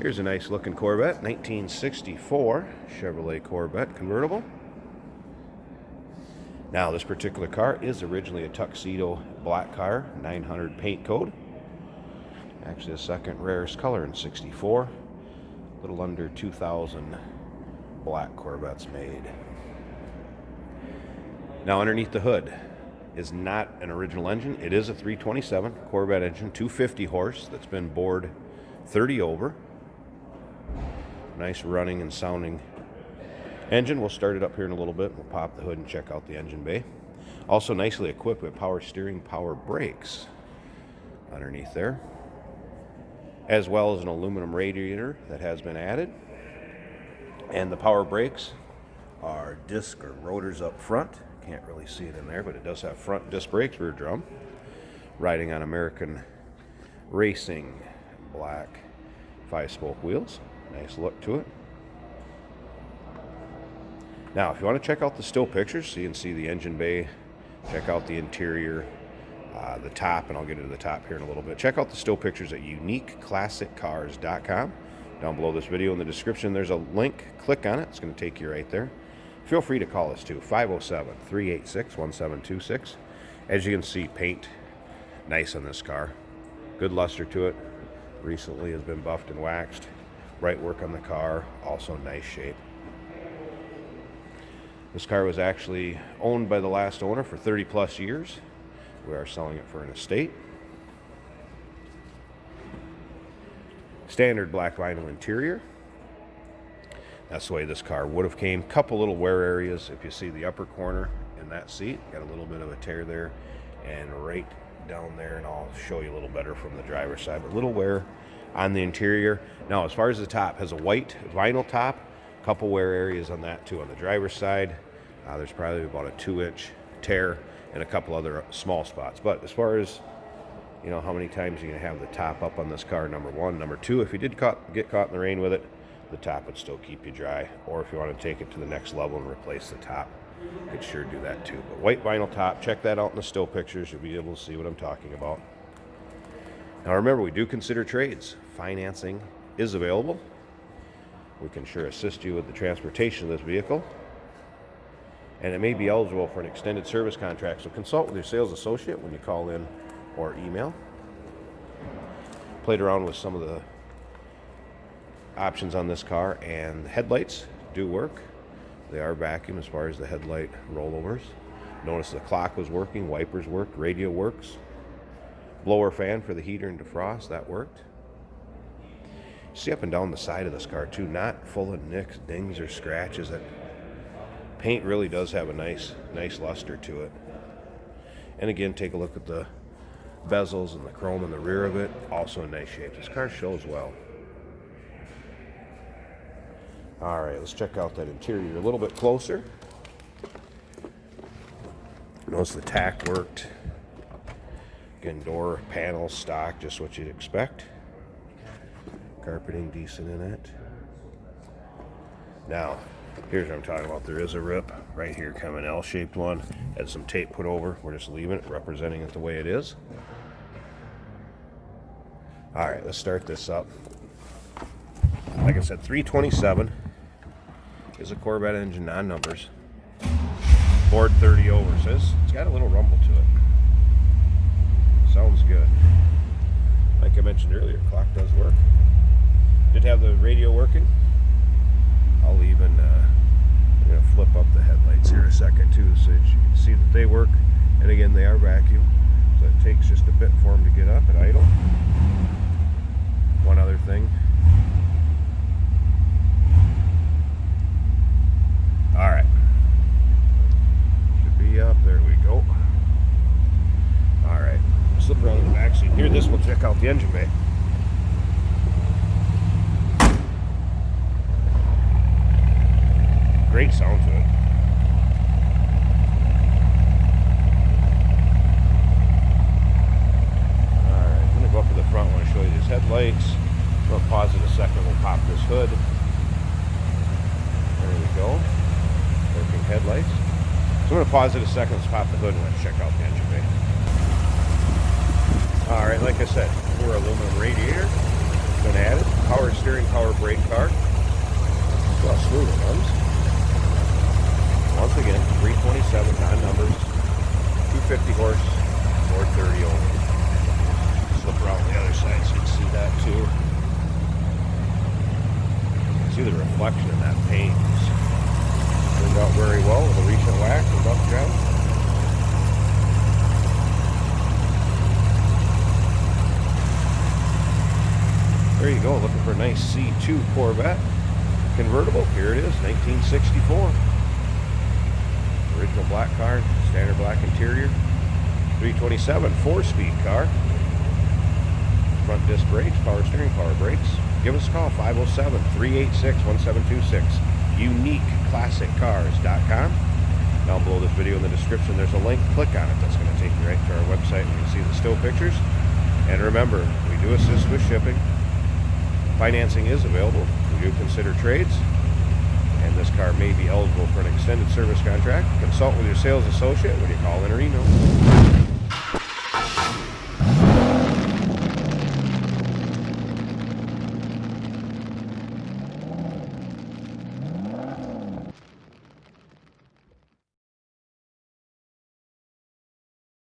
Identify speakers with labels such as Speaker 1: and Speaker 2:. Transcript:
Speaker 1: Here's a nice looking Corvette, 1964 Chevrolet Corvette convertible. Now this particular car is originally a tuxedo black car, 900 paint code. Actually the second rarest color in 64. A little under 2,000 black Corvettes made. Now underneath the hood is not an original engine. It is a 327 Corvette engine, 250 horse that's been bored 30 over. Nice running and sounding engine. We'll start it up here in a little bit. We'll pop the hood and check out the engine bay. Also nicely equipped with power steering, power brakes underneath there, as well as an aluminum radiator that has been added. And the power brakes are disc or rotors up front. Can't really see it in there, but it does have front disc brakes, rear drum. Riding on American Racing black 5-spoke wheels. Nice look to it. Now, if you want to check out the still pictures, so you can see the engine bay, check out the interior, the top, and I'll get into the top here in a little bit. Check out the still pictures at uniqueclassiccars.com. Down below this video in the description, there's a link. Click on it. It's going to take you right there. Feel free to call us too, 507-386-1726. As you can see, paint nice on this car. Good luster to it. Recently has been buffed and waxed. Bright work on the car, also nice shape. This car was actually owned by the last owner for 30 plus years. We are selling it for an estate. Standard black vinyl interior. That's the way this car would have came. Couple little wear areas. If you see the upper corner in that seat, got a little bit of a tear there, and right down there, and I'll show you a little better from the driver's side, but little wear on the interior. Now, as far as the top, has a white vinyl top. Couple wear areas on that too. On the driver's side, there's probably about a 2-inch tear and a couple other small spots. But as far as, you know, how many times you're going to have the top up on this car, number one. Number two, if you did get caught in the rain with it, the top would still keep you dry. Or if you want to take it to the next level and replace the top, you could sure do that too. But white vinyl top, check that out in the still pictures. You'll be able to see what I'm talking about. Now remember, we do consider trades. Financing is available. We can sure assist you with the transportation of this vehicle. And it may be eligible for an extended service contract. So consult with your sales associate when you call in or email. Played around with some of the options on this car, and the headlights do work. They are vacuum as far as the headlight rollovers. Notice the clock was working, wipers worked, radio works. Blower fan for the heater and defrost, that worked. See up and down the side of this car too, not full of nicks, dings, or scratches. That paint really does have a nice luster to it. And again, take a look at the bezels and the chrome in the rear of it, also in nice shape. This car shows well. All right, let's check out that interior a little bit closer. Notice the tack worked. Again, door panels, stock, just what you'd expect. Carpeting decent in it. Now, here's what I'm talking about. There is a rip right here, kind of an L-shaped one. Had some tape put over. We're just leaving it, representing it the way it is. All right, let's start this up. Like I said, 327 is a Corvette engine, non-numbers. Bored 30 over. So it's got a little rumble to it. Sounds good. Like I mentioned earlier, clock does work. Did have the radio working. I'll even I'm gonna flip up the headlights here a second too, so you can see that they work. And again, they are vacuum, so it takes just a bit for them to get up and idle. One other thing. All right, should be up. There we go. All right, slip around in the back seat here. This will check out the engine bay. Great sound to it. Alright, I'm going to go up to the front. I want to show you these headlights. I'm going to pause it a second. We'll pop this hood. There we go. Working headlights. So I'm going to pause it a second. Let's pop the hood and let's check out the engine bay. Alright, like I said, we're aluminum radiator. been added. Power steering, power brake car. Well, smooth it runs. Once again, 327, non-numbers, 250 horse, 430 only. Flip around the other side so you can see that too. See the reflection in that paint. Turned out very well with a recent wax and buff job. There you go, looking for a nice C2 Corvette convertible. Here it is, 1964. Original black car, standard black interior. 327, 4-speed car. Front disc brakes, power steering, power brakes. Give us a call, 507-386-1726. UniqueClassicCars.com. Down below this video in the description, there's a link. Click on it. That's going to take you right to our website, and you can see the still pictures. And remember, we do assist with shipping. Financing is available. We do consider trades. And this car may be eligible for an extended service contract. Consult with your sales associate when you call in or email.